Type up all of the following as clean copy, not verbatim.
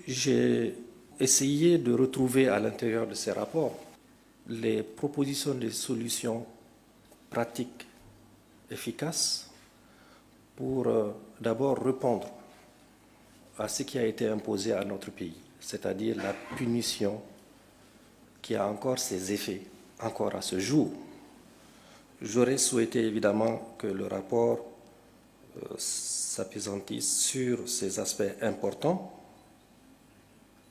J'ai essayé de retrouver à l'intérieur de ces rapports les propositions de solutions pratiques efficaces pour d'abord répondre à ce qui a été imposé à notre pays, c'est-à-dire la punition qui a encore ses effets, encore à ce jour. J'aurais souhaité évidemment que le rapport s'appesantisse sur ces aspects importants.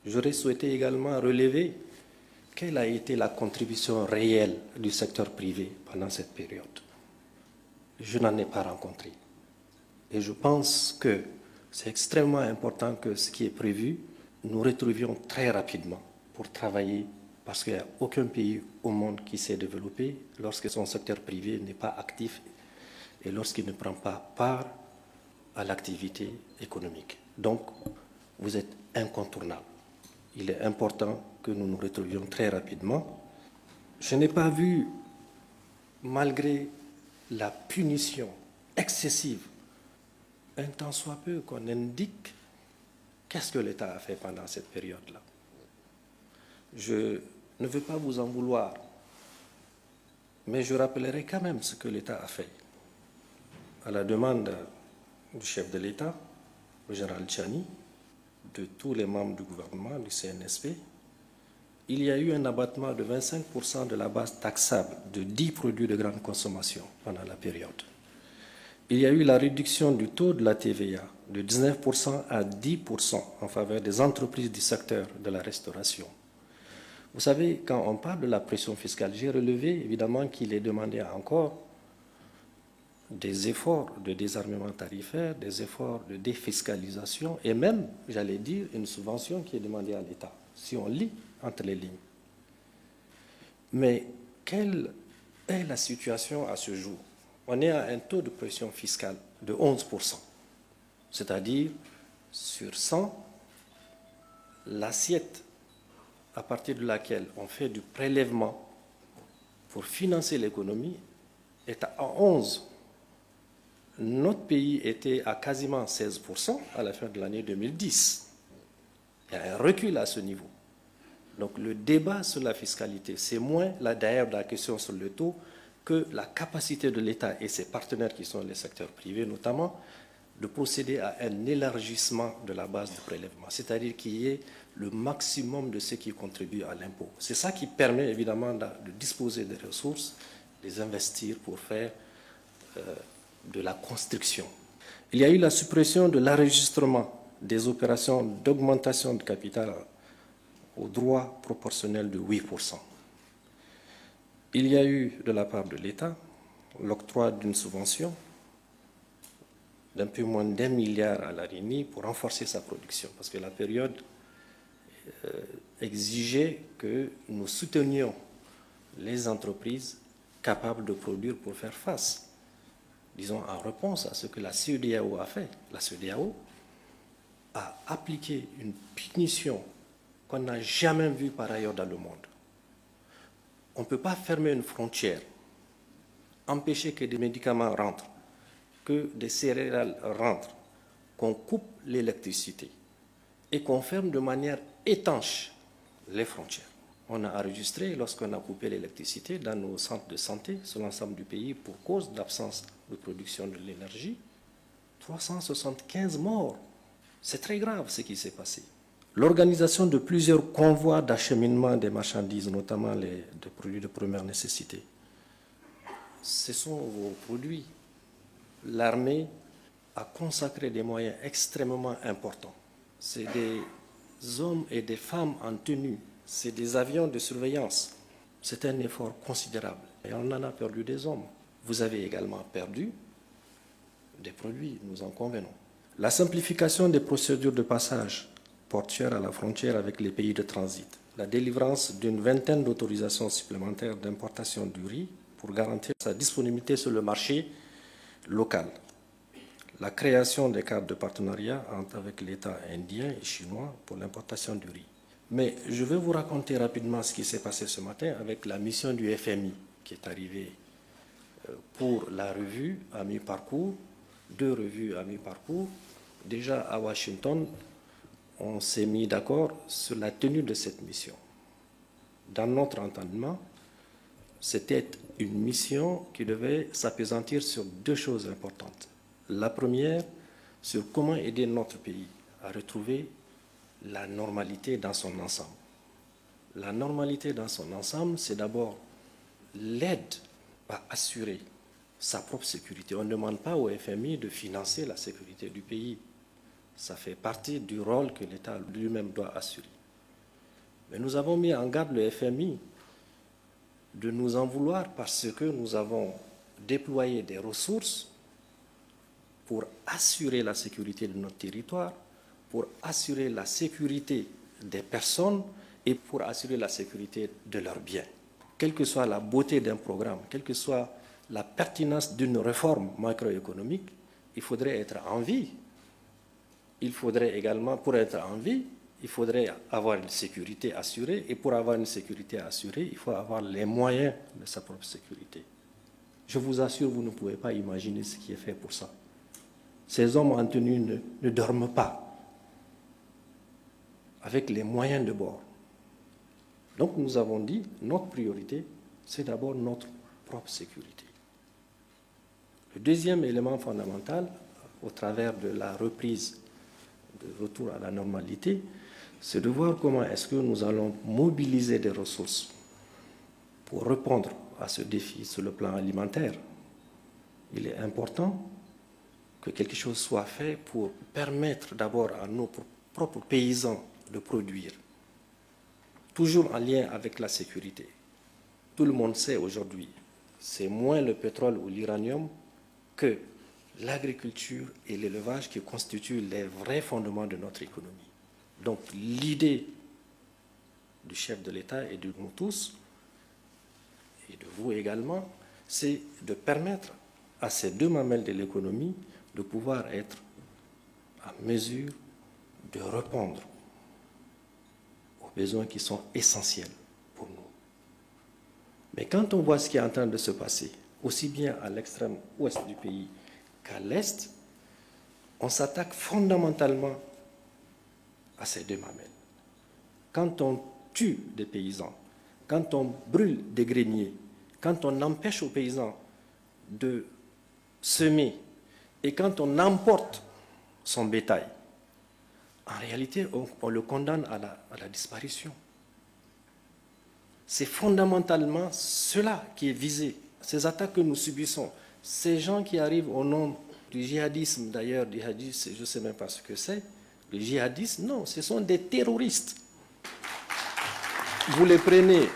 J'aurais souhaité également relever quelle a été la contribution réelle du secteur privé pendant cette période. Je n'en ai pas rencontré. Et je pense que c'est extrêmement important que ce qui est prévu, nous retrouvions très rapidement pour travailler, parce qu'il n'y a aucun pays au monde qui s'est développé lorsque son secteur privé n'est pas actif et lorsqu'il ne prend pas part à l'activité économique. Donc, vous êtes incontournable. Il est important que nous nous retrouvions très rapidement. Je n'ai pas vu, malgré la punition excessive, un tant soit peu qu'on indique qu'est-ce que l'État a fait pendant cette période-là. Je ne veux pas vous en vouloir, mais je rappellerai quand même ce que l'État a fait. À la demande du chef de l'État, le général Tchani, de tous les membres du gouvernement, du CNSP, il y a eu un abattement de 25% de la base taxable de 10 produits de grande consommation pendant la période. Il y a eu la réduction du taux de la TVA de 19% à 10% en faveur des entreprises du secteur de la restauration. Vous savez, quand on parle de la pression fiscale, j'ai relevé évidemment qu'il est demandé encore des efforts de désarmement tarifaire, des efforts de défiscalisation et même, j'allais dire, une subvention qui est demandée à l'État, si on lit entre les lignes. Mais quelle est la situation à ce jour? On est à un taux de pression fiscale de 11%, c'est-à-dire sur 100, l'assiette à partir de laquelle on fait du prélèvement pour financer l'économie est à 11%. Notre pays était à quasiment 16% à la fin de l'année 2010. Il y a un recul à ce niveau. Donc le débat sur la fiscalité, c'est moins d'ailleurs la question sur le taux que la capacité de l'État et ses partenaires qui sont les secteurs privés notamment, de procéder à un élargissement de la base de prélèvement, c'est-à-dire qu'il y ait le maximum de ce qui contribue à l'impôt. C'est ça qui permet évidemment de disposer des ressources, les investir pour faire de la construction. Il y a eu la suppression de l'enregistrement des opérations d'augmentation de capital au droit proportionnel de 8%. Il y a eu de la part de l'État l'octroi d'une subvention d'un peu moins d'1 milliard à la RINI pour renforcer sa production, parce que la période exigeait que nous soutenions les entreprises capables de produire pour faire face, disons en réponse à ce que la CEDEAO a fait. La CEDEAO a appliqué une punition qu'on n'a jamais vue par ailleurs dans le monde. On ne peut pas fermer une frontière, empêcher que des médicaments rentrent, que des céréales rentrent, qu'on coupe l'électricité et qu'on ferme de manière étanche les frontières. On a enregistré, lorsqu'on a coupé l'électricité dans nos centres de santé sur l'ensemble du pays pour cause d'absence de production de l'énergie, 375 morts. C'est très grave ce qui s'est passé. L'organisation de plusieurs convois d'acheminement des marchandises, notamment des produits de première nécessité. Ce sont vos produits. L'armée a consacré des moyens extrêmement importants. C'est des hommes et des femmes en tenue, c'est des avions de surveillance. C'est un effort considérable. Et on en a perdu des hommes. Vous avez également perdu des produits, nous en convenons. La simplification des procédures de passage portuaire à la frontière avec les pays de transit. La délivrance d'une vingtaine d'autorisations supplémentaires d'importation du riz pour garantir sa disponibilité sur le marché local. La création des cadres de partenariat avec l'État indien et chinois pour l'importation du riz. Mais je vais vous raconter rapidement ce qui s'est passé ce matin avec la mission du FMI qui est arrivée pour la revue à mi-parcours, 2 revues à mi-parcours. Déjà à Washington, on s'est mis d'accord sur la tenue de cette mission. Dans notre entendement, c'était une mission qui devait s'appesantir sur deux choses importantes. La première, sur comment aider notre pays à retrouver la normalité dans son ensemble. La normalité dans son ensemble, c'est d'abord l'aide à assurer sa propre sécurité. On ne demande pas au FMI de financer la sécurité du pays. Ça fait partie du rôle que l'État lui-même doit assurer. Mais nous avons mis en garde le FMI de nous en vouloir parce que nous avons déployé des ressources pour assurer la sécurité de notre territoire, pour assurer la sécurité des personnes et pour assurer la sécurité de leurs biens. Quelle que soit la beauté d'un programme, quelle que soit la pertinence d'une réforme macroéconomique, il faudrait être en vie. Il faudrait également, pour être en vie, il faudrait avoir une sécurité assurée. Et pour avoir une sécurité assurée, il faut avoir les moyens de sa propre sécurité. Je vous assure, vous ne pouvez pas imaginer ce qui est fait pour ça. Ces hommes en tenue ne dorment pas avec les moyens de bord. Donc nous avons dit, notre priorité, c'est d'abord notre propre sécurité. Le deuxième élément fondamental, au travers de la reprise, de retour à la normalité, c'est de voir comment est-ce que nous allons mobiliser des ressources pour répondre à ce défi sur le plan alimentaire. Il est important que quelque chose soit fait pour permettre d'abord à nos propres paysans de produire, toujours en lien avec la sécurité. Tout le monde sait aujourd'hui, c'est moins le pétrole ou l'uranium que l'agriculture et l'élevage qui constituent les vrais fondements de notre économie. Donc l'idée du chef de l'État et de nous tous, et de vous également, c'est de permettre à ces deux mamelles de l'économie de pouvoir être en mesure de répondre aux besoins qui sont essentiels pour nous. Mais quand on voit ce qui est en train de se passer, aussi bien à l'extrême ouest du pays qu'à l'est, on s'attaque fondamentalement à ces deux mamelles. Quand on tue des paysans, quand on brûle des greniers, quand on empêche aux paysans de semer et quand on emporte son bétail, en réalité, on le condamne à la disparition. C'est fondamentalement cela qui est visé, ces attaques que nous subissons. Ces gens qui arrivent au nom du djihadisme, d'ailleurs, djihadisme, je ne sais même pas ce que c'est, le djihadisme, non, ce sont des terroristes. Vous les prenez,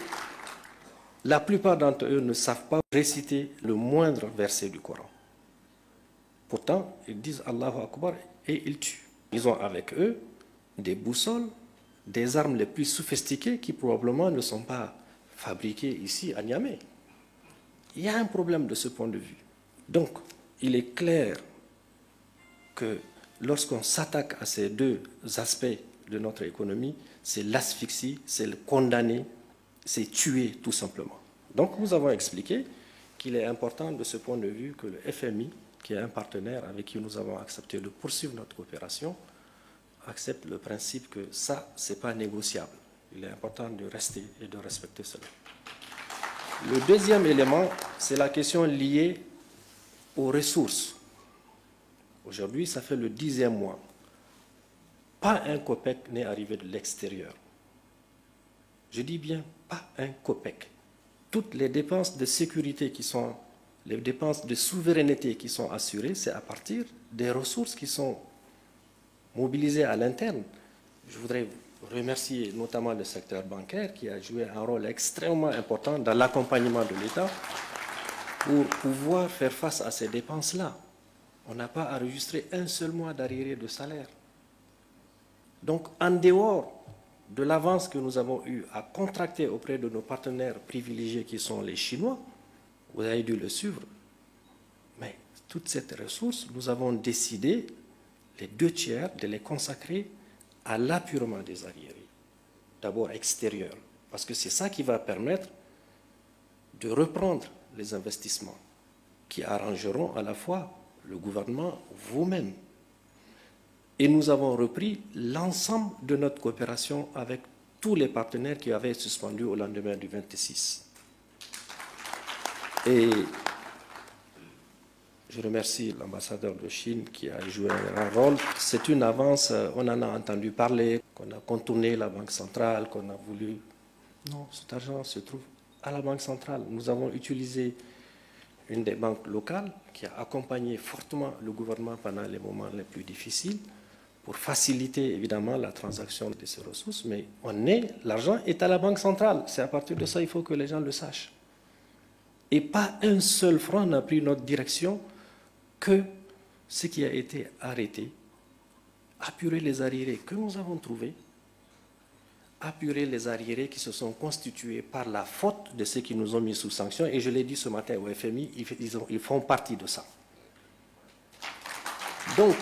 la plupart d'entre eux ne savent pas réciter le moindre verset du Coran. Pourtant, ils disent Allahu Akbar et ils tuent. Ils ont avec eux des boussoles, des armes les plus sophistiquées qui probablement ne sont pas fabriquées ici à Niamey. Il y a un problème de ce point de vue. Donc, il est clair que lorsqu'on s'attaque à ces deux aspects de notre économie, c'est l'asphyxie, c'est le condamner, c'est tuer tout simplement. Donc, nous avons expliqué qu'il est important de ce point de vue que le FMI, qui est un partenaire avec qui nous avons accepté de poursuivre notre coopération, accepte le principe que ça, ce n'est pas négociable. Il est important de rester et de respecter cela. Le deuxième élément, c'est la question liée aux ressources. Aujourd'hui, ça fait le 10e mois. Pas un copec n'est arrivé de l'extérieur. Je dis bien, pas un copec. Toutes les dépenses de sécurité qui sont, les dépenses de souveraineté qui sont assurées, c'est à partir des ressources qui sont mobilisées à l'interne. Je voudrais remercier notamment le secteur bancaire qui a joué un rôle extrêmement important dans l'accompagnement de l'État pour pouvoir faire face à ces dépenses-là. On n'a pas enregistré un seul mois d'arriérés de salaire. Donc, en dehors de l'avance que nous avons eue à contracter auprès de nos partenaires privilégiés qui sont les Chinois, vous avez dû le suivre, mais toute cette ressource, nous avons décidé, les 2/3, de les consacrer à l'appurement des arriérés, d'abord extérieurs, parce que c'est ça qui va permettre de reprendre les investissements qui arrangeront à la fois le gouvernement, vous-même. Et nous avons repris l'ensemble de notre coopération avec tous les partenaires qui avaient suspendu au lendemain du 26. Et je remercie l'ambassadeur de Chine qui a joué un grand rôle. C'est une avance, on en a entendu parler, qu'on a contourné la Banque centrale, qu'on a voulu... Non, cet argent se trouve à la Banque centrale. Nous avons utilisé une des banques locales qui a accompagné fortement le gouvernement pendant les moments les plus difficiles pour faciliter évidemment la transaction de ces ressources, mais l'argent est à la Banque centrale. C'est à partir de ça qu'il faut que les gens le sachent. Et pas un seul franc n'a pris notre direction que ce qui a été arrêté, apurer les arriérés que nous avons trouvés, apurer les arriérés qui se sont constitués par la faute de ceux qui nous ont mis sous sanction. Et je l'ai dit ce matin au FMI, ils font partie de ça. Donc,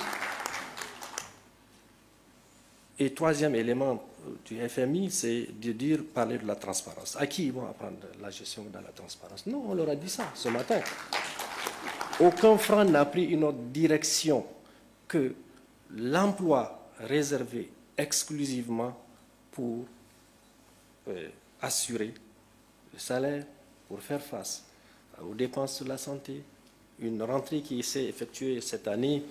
et troisième élément du FMI, c'est de parler de la transparence. À qui ils vont apprendre la gestion dans la transparence? Non, on leur a dit ça ce matin. Aucun franc n'a pris une autre direction que l'emploi réservé exclusivement pour assurer le salaire, pour faire face aux dépenses de la santé. Une rentrée qui s'est effectuée cette année,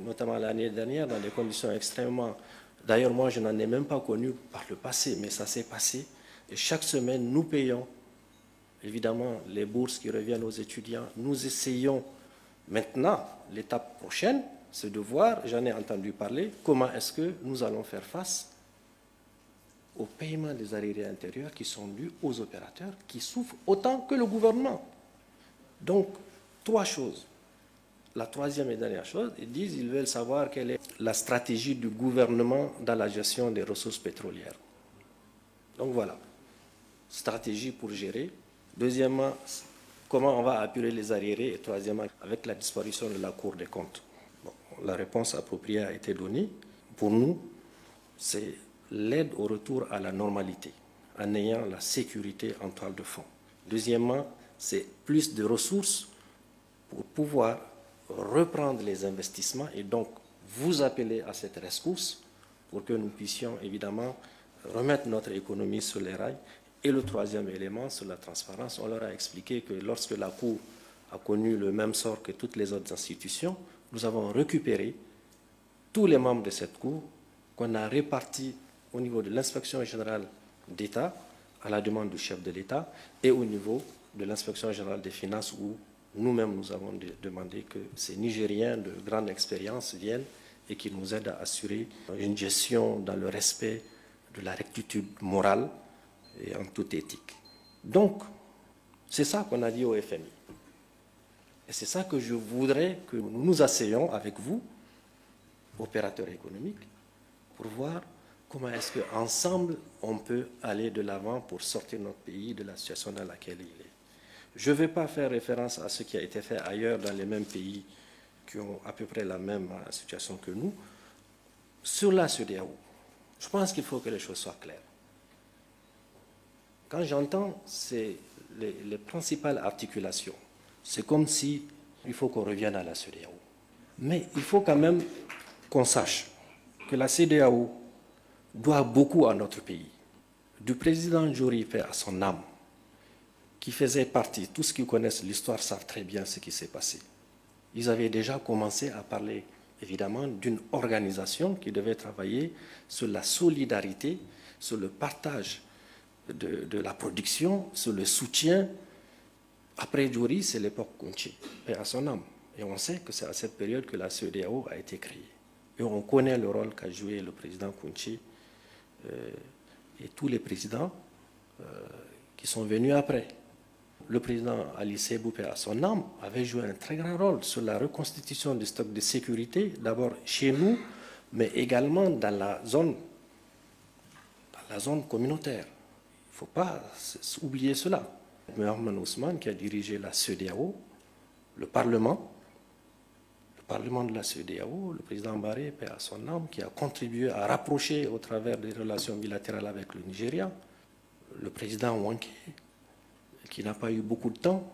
notamment l'année dernière, dans des conditions extrêmement... D'ailleurs, moi, je n'en ai même pas connu par le passé, mais ça s'est passé. Et chaque semaine, nous payons, évidemment, les bourses qui reviennent aux étudiants. Nous essayons maintenant, l'étape prochaine, c'est de voir, j'en ai entendu parler, comment est-ce que nous allons faire face au paiement des arriérés intérieurs qui sont dus aux opérateurs qui souffrent autant que le gouvernement. Donc, trois choses. La troisième et dernière chose, ils veulent savoir quelle est la stratégie du gouvernement dans la gestion des ressources pétrolières. Donc voilà, stratégie pour gérer. Deuxièmement, comment on va apurer les arriérés. Et troisièmement, avec la disparition de la Cour des comptes. Bon, la réponse appropriée a été donnée. Pour nous, c'est l'aide au retour à la normalité, en ayant la sécurité en toile de fond. Deuxièmement, c'est plus de ressources pour pouvoir reprendre les investissements et donc vous appeler à cette rescousse pour que nous puissions évidemment remettre notre économie sur les rails. Et le troisième élément, sur la transparence, on leur a expliqué que lorsque la Cour a connu le même sort que toutes les autres institutions, nous avons récupéré tous les membres de cette Cour qu'on a répartis au niveau de l'inspection générale d'État, à la demande du chef de l'État, et au niveau de l'inspection générale des finances, où nous-mêmes nous avons demandé que ces Nigériens de grande expérience viennent et qui nous aident à assurer une gestion dans le respect de la rectitude morale et en toute éthique. Donc, c'est ça qu'on a dit au FMI. Et c'est ça que je voudrais que nous nous asseyions avec vous, opérateurs économiques, pour voir comment est-ce qu'ensemble on peut aller de l'avant pour sortir notre pays de la situation dans laquelle il est. Je ne vais pas faire référence à ce qui a été fait ailleurs dans les mêmes pays qui ont à peu près la même situation que nous. Sur la CEDEAO, je pense qu'il faut que les choses soient claires. Quand j'entends les principales articulations, c'est comme si il faut qu'on revienne à la CEDEAO. Mais il faut quand même qu'on sache que la CEDEAO doit beaucoup à notre pays. Du président Jory, paix à son âme, qui faisait partie, tous ceux qui connaissent l'histoire savent très bien ce qui s'est passé. Ils avaient déjà commencé à parler, évidemment, d'une organisation qui devait travailler sur la solidarité, sur le partage de la production, sur le soutien. Après Jory, c'est l'époque Kounchi, paix à son âme. Et on sait que c'est à cette période que la CEDEAO a été créée. Et on connaît le rôle qu'a joué le président Kounchi et tous les présidents qui sont venus après. Le président Ali Seibou, paix à son âme, avait joué un très grand rôle sur la reconstitution du stock de sécurité, d'abord chez nous, mais également dans la zone communautaire. Il ne faut pas oublier cela. Mohamed Ousmane, qui a dirigé la CEDEAO, le Parlement de la CEDEAO, le président Barré, paix à son âme, qui a contribué à rapprocher au travers des relations bilatérales avec le Nigeria, le président Wanké, qui n'a pas eu beaucoup de temps,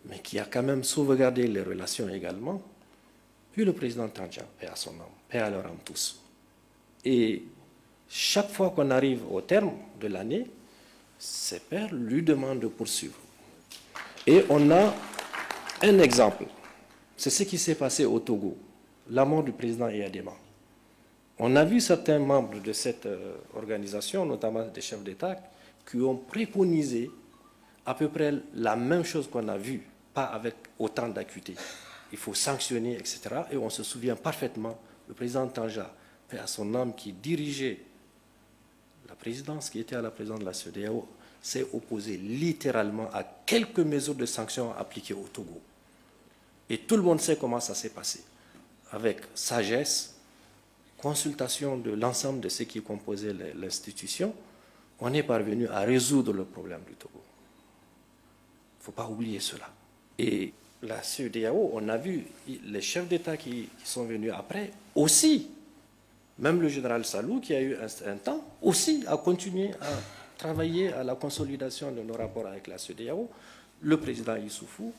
mais qui a quand même sauvegardé les relations également. puis le président Tandja, paix à son âme, paix à leur âme tous. Et chaque fois qu'on arrive au terme de l'année, ses pairs lui demandent de poursuivre. Et on a un exemple. C'est ce qui s'est passé au Togo, la mort du président Eyadema. On a vu certains membres de cette organisation, notamment des chefs d'État, qui ont préconisé à peu près la même chose qu'on a vue, pas avec autant d'acuité. Il faut sanctionner, etc. Et on se souvient parfaitement, le président Tandja, paix à son âme, qui dirigeait la présidence, qui était à la présidence de la CEDEAO, s'est opposé littéralement à quelques mesures de sanctions appliquées au Togo. Et tout le monde sait comment ça s'est passé. Avec sagesse, consultation de l'ensemble de ceux qui composaient l'institution, on est parvenu à résoudre le problème du Togo. Il ne faut pas oublier cela. Et la CEDEAO, on a vu les chefs d'État qui sont venus après aussi, même le général Salou, qui a eu un temps, aussi a continué à travailler à la consolidation de nos rapports avec la CEDEAO, le président Issoufou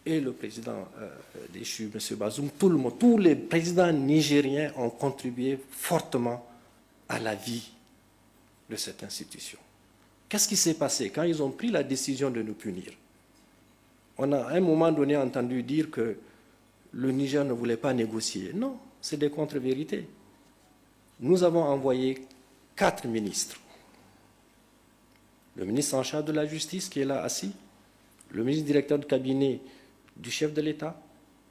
et le président déchu, M. Bazoum, tous les présidents nigériens ont contribué fortement à la vie de cette institution. Qu'est-ce qui s'est passé quand ils ont pris la décision de nous punir? On a à un moment donné entendu dire que le Niger ne voulait pas négocier. Non, c'est des contre-vérités. Nous avons envoyé 4 ministres. Le ministre en charge de la justice qui est là assis, le ministre directeur de cabinet du chef de l'État,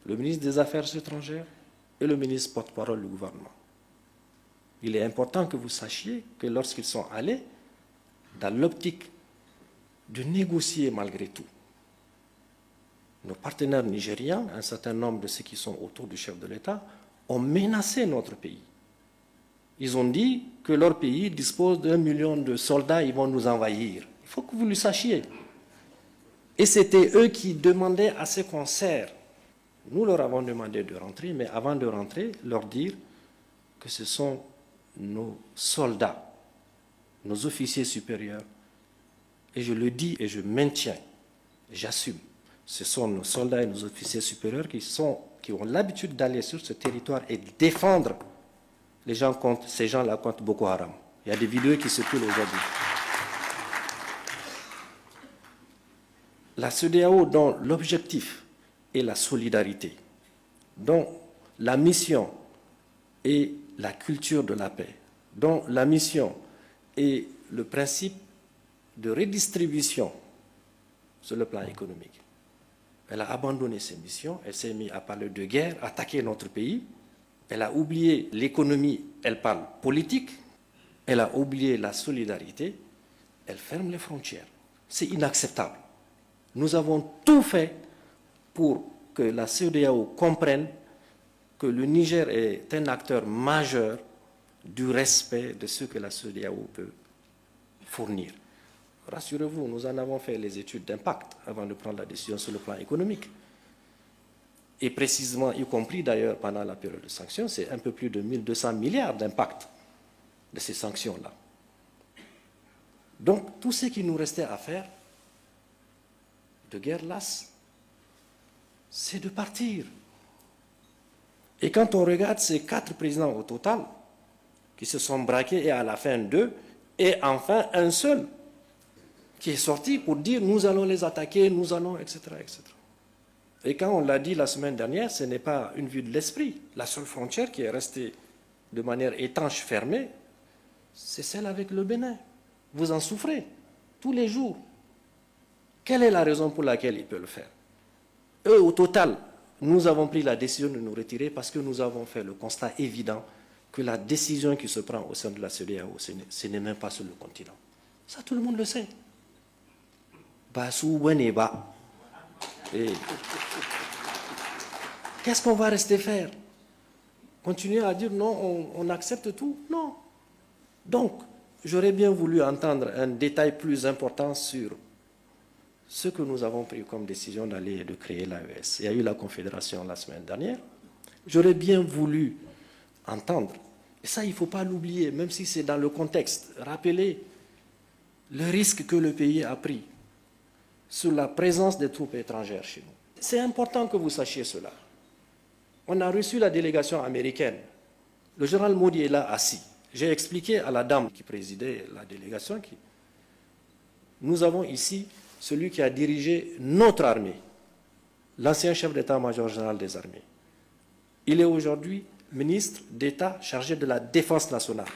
le ministre des Affaires étrangères et le ministre porte-parole du gouvernement. Il est important que vous sachiez que lorsqu'ils sont allés, dans l'optique de négocier malgré tout, nos partenaires nigérians, un certain nombre de ceux qui sont autour du chef de l'État, ont menacé notre pays. Ils ont dit que leur pays dispose d'1 million de soldats, ils vont nous envahir. Il faut que vous le sachiez. Et c'était eux qui demandaient à ce qu'on serre. Nous leur avons demandé de rentrer, mais avant de rentrer, leur dire que ce sont nos soldats, nos officiers supérieurs. Et je le dis et je maintiens, j'assume. Ce sont nos soldats et nos officiers supérieurs qui ont l'habitude d'aller sur ce territoire et de défendre les gens contre, ces gens-là contre Boko Haram. Il y a des vidéos qui circulent aujourd'hui. La CEDEAO, dont l'objectif est la solidarité, dont la mission est la culture de la paix, dont la mission est le principe de redistribution sur le plan économique. Elle a abandonné ses missions, elle s'est mise à parler de guerre, attaquer notre pays. Elle a oublié l'économie, elle parle politique. Elle a oublié la solidarité, elle ferme les frontières. C'est inacceptable. Nous avons tout fait pour que la CEDEAO comprenne que le Niger est un acteur majeur du respect de ce que la CEDEAO peut fournir. Rassurez-vous, nous en avons fait les études d'impact avant de prendre la décision sur le plan économique. Et précisément, y compris d'ailleurs pendant la période de sanctions, c'est un peu plus de 1200 milliards d'impact de ces sanctions-là. Donc, tout ce qui nous restait à faire, de guerre lasse, c'est de partir. Et quand on regarde ces 4 présidents au total, qui se sont braqués, et à la fin 2, et enfin un seul, qui est sorti pour dire nous allons les attaquer, nous allons, etc., etc. Et quand on l'a dit la semaine dernière, ce n'est pas une vue de l'esprit. La seule frontière qui est restée de manière étanche, fermée, c'est celle avec le Bénin. Vous en souffrez tous les jours. Quelle est la raison pour laquelle ils peuvent le faire? Eux, au total, nous avons pris la décision de nous retirer parce que nous avons fait le constat évident que la décision qui se prend au sein de la CEDEAO, ce n'est même pas sur le continent. Ça, tout le monde le sait. Et qu'est-ce qu'on va rester faire? Continuer à dire non, on accepte tout? Non. Donc, j'aurais bien voulu entendre un détail plus important sur ce que nous avons pris comme décision d'aller et de créer l'AES. Il y a eu la confédération la semaine dernière. J'aurais bien voulu entendre, et ça il ne faut pas l'oublier, même si c'est dans le contexte, rappeler le risque que le pays a pris sur la présence des troupes étrangères chez nous. C'est important que vous sachiez cela. On a reçu la délégation américaine. Le général Modi est là assis. J'ai expliqué à la dame qui présidait la délégation que nous avons ici celui qui a dirigé notre armée, l'ancien chef d'état-major général des armées. Il est aujourd'hui ministre d'État chargé de la défense nationale.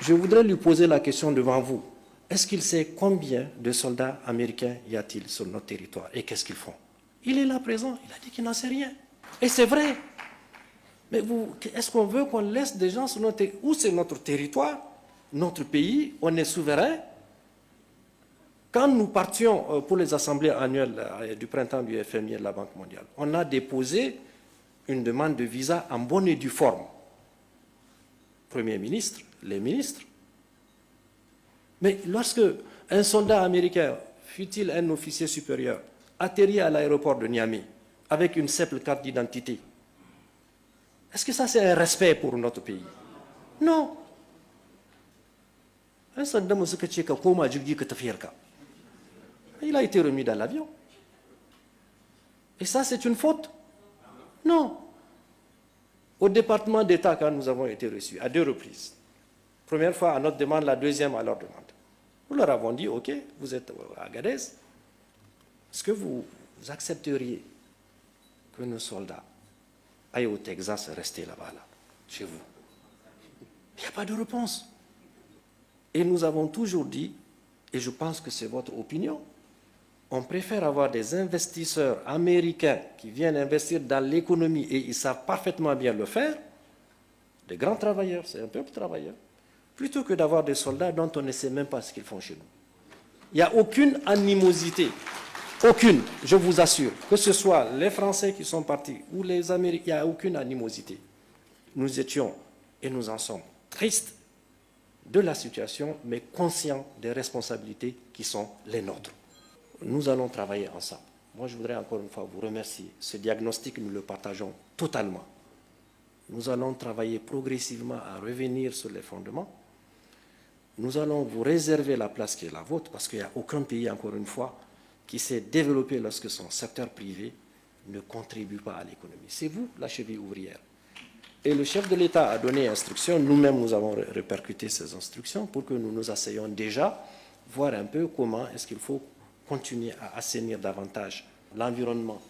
Je voudrais lui poser la question devant vous. Est-ce qu'il sait combien de soldats américains y a-t-il sur notre territoire et qu'est-ce qu'ils font? Il est là présent, il a dit qu'il n'en sait rien. Et c'est vrai. Mais est-ce qu'on veut qu'on laisse des gens sur notre territoire? Où c'est notre territoire, notre pays, on est souverain. Quand nous partions pour les assemblées annuelles du printemps du FMI et de la Banque mondiale, on a déposé une demande de visa en bonne et due forme. Premier ministre, les ministres. Mais lorsque un soldat américain, fût-il un officier supérieur, atterrit à l'aéroport de Niamey avec une simple carte d'identité, est-ce que ça c'est un respect pour notre pays? Non. Il a été remis dans l'avion. Et ça c'est une faute? Non. Au département d'État, quand nous avons été reçus, à 2 reprises, première fois à notre demande, la deuxième à leur demande, nous leur avons dit, ok, vous êtes à Agadez, est-ce que vous accepteriez que nos soldats aillent au Texas et rester là-bas, là, chez vous? Il n'y a pas de réponse. Et nous avons toujours dit, et je pense que c'est votre opinion, on préfère avoir des investisseurs américains qui viennent investir dans l'économie et ils savent parfaitement bien le faire, des grands travailleurs, c'est un peuple travailleur, plutôt que d'avoir des soldats dont on ne sait même pas ce qu'ils font chez nous. Il n'y a aucune animosité, aucune, je vous assure, que ce soit les Français qui sont partis ou les Américains, il n'y a aucune animosité. Nous étions, et nous en sommes, tristes de la situation, mais conscients des responsabilités qui sont les nôtres. Nous allons travailler ensemble. Moi, je voudrais encore une fois vous remercier. Ce diagnostic, nous le partageons totalement. Nous allons travailler progressivement à revenir sur les fondements. Nous allons vous réserver la place qui est la vôtre, parce qu'il n'y a aucun pays, encore une fois, qui s'est développé lorsque son secteur privé ne contribue pas à l'économie. C'est vous, la cheville ouvrière. Et le chef de l'État a donné instruction, nous-mêmes nous avons répercuté ces instructions pour que nous nous asseyions déjà, voir un peu comment est-ce qu'il faut continuer à assainir davantage l'environnement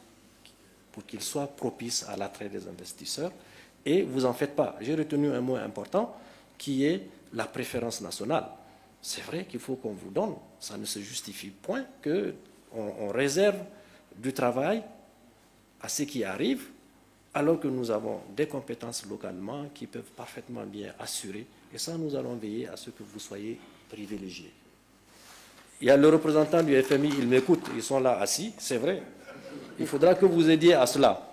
pour qu'il soit propice à l'attrait des investisseurs. Et vous en faites pas. J'ai retenu un mot important qui est la préférence nationale. C'est vrai qu'il faut qu'on vous donne, ça ne se justifie point qu'on réserve du travail à ceux qui arrivent, alors que nous avons des compétences localement qui peuvent parfaitement bien assurer. Et ça, nous allons veiller à ce que vous soyez privilégiés. Il y a le représentant du FMI, il m'écoute, ils sont là assis, c'est vrai. Il faudra que vous aidiez à cela.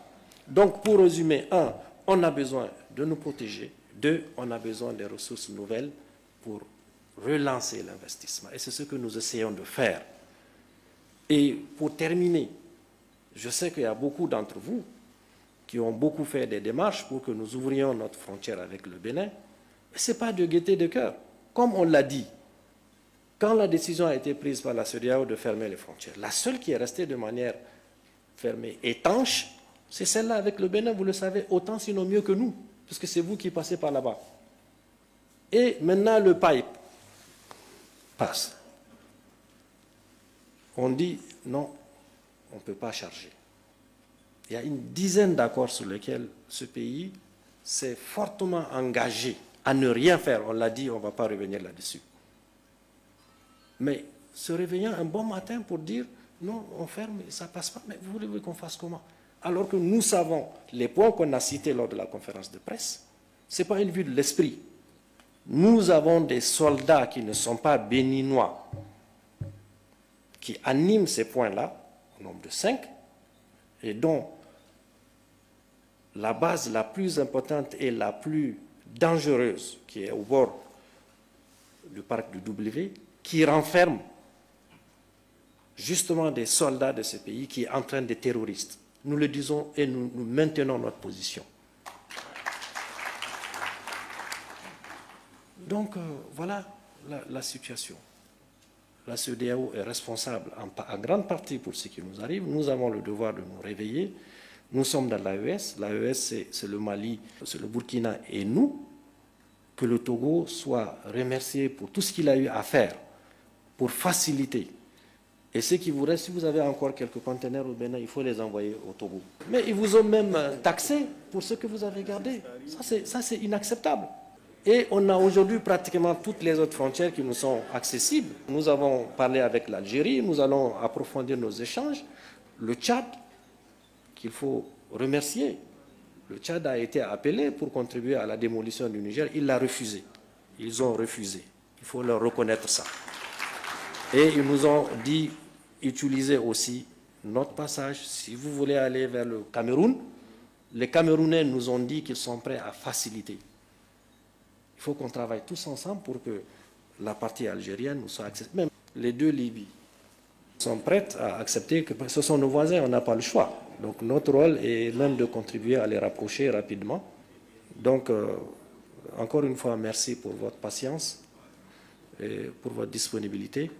Donc, pour résumer, 1, on a besoin de nous protéger. 2, on a besoin des ressources nouvelles pour relancer l'investissement. Et c'est ce que nous essayons de faire. Et pour terminer, je sais qu'il y a beaucoup d'entre vous qui ont beaucoup fait des démarches pour que nous ouvrions notre frontière avec le Bénin. Mais ce n'est pas de gaieté de cœur. Comme on l'a dit, quand la décision a été prise par la CEDEAO de fermer les frontières, la seule qui est restée de manière fermée, étanche, c'est celle-là avec le Bénin, vous le savez, autant sinon mieux que nous, parce que c'est vous qui passez par là-bas. Et maintenant, le pipe passe. On dit, non, on ne peut pas charger. Il y a une dizaine d'accords sur lesquels ce pays s'est fortement engagé à ne rien faire. On l'a dit, on ne va pas revenir là-dessus. Mais se réveillant un bon matin pour dire, non, on ferme, ça ne passe pas, mais vous voulez qu'on fasse comment? Alors que nous savons les points qu'on a cités lors de la conférence de presse, ce n'est pas une vue de l'esprit. Nous avons des soldats qui ne sont pas béninois, qui animent ces points-là, au nombre de 5, et dont la base la plus importante et la plus dangereuse, qui est au bord du parc du W, qui renferme justement des soldats de ce pays qui entraînent des terroristes. Nous le disons et nous maintenons notre position. Donc, voilà la situation. La CEDEAO est responsable en grande partie pour ce qui nous arrive. Nous avons le devoir de nous réveiller. Nous sommes dans l'AES. L'AES, c'est le Mali, c'est le Burkina et nous. Que le Togo soit remercié pour tout ce qu'il a eu à faire pour faciliter. Et ce qui vous reste, si vous avez encore quelques conteneurs au Bénin, il faut les envoyer au Togo. Mais ils vous ont même taxé pour ce que vous avez gardé. Ça, c'est inacceptable. Et on a aujourd'hui pratiquement toutes les autres frontières qui nous sont accessibles. Nous avons parlé avec l'Algérie, nous allons approfondir nos échanges. Le Tchad, qu'il faut remercier. Le Tchad a été appelé pour contribuer à la démolition du Niger. Il l'a refusé. Ils ont refusé. Il faut leur reconnaître ça. Et ils nous ont dit, utilisez aussi notre passage. Si vous voulez aller vers le Cameroun, les Camerounais nous ont dit qu'ils sont prêts à faciliter. Il faut qu'on travaille tous ensemble pour que la partie algérienne nous soit acceptée. Même les deux Libyes sont prêtes à accepter que ce sont nos voisins, on n'a pas le choix. Donc notre rôle est même de contribuer à les rapprocher rapidement. Donc, encore une fois, merci pour votre patience et pour votre disponibilité.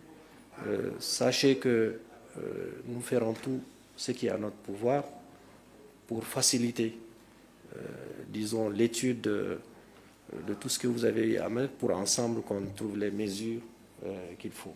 Sachez que nous ferons tout ce qui est à notre pouvoir pour faciliter, disons, l'étude de tout ce que vous avez eu à mettre pour ensemble qu'on trouve les mesures qu'il faut.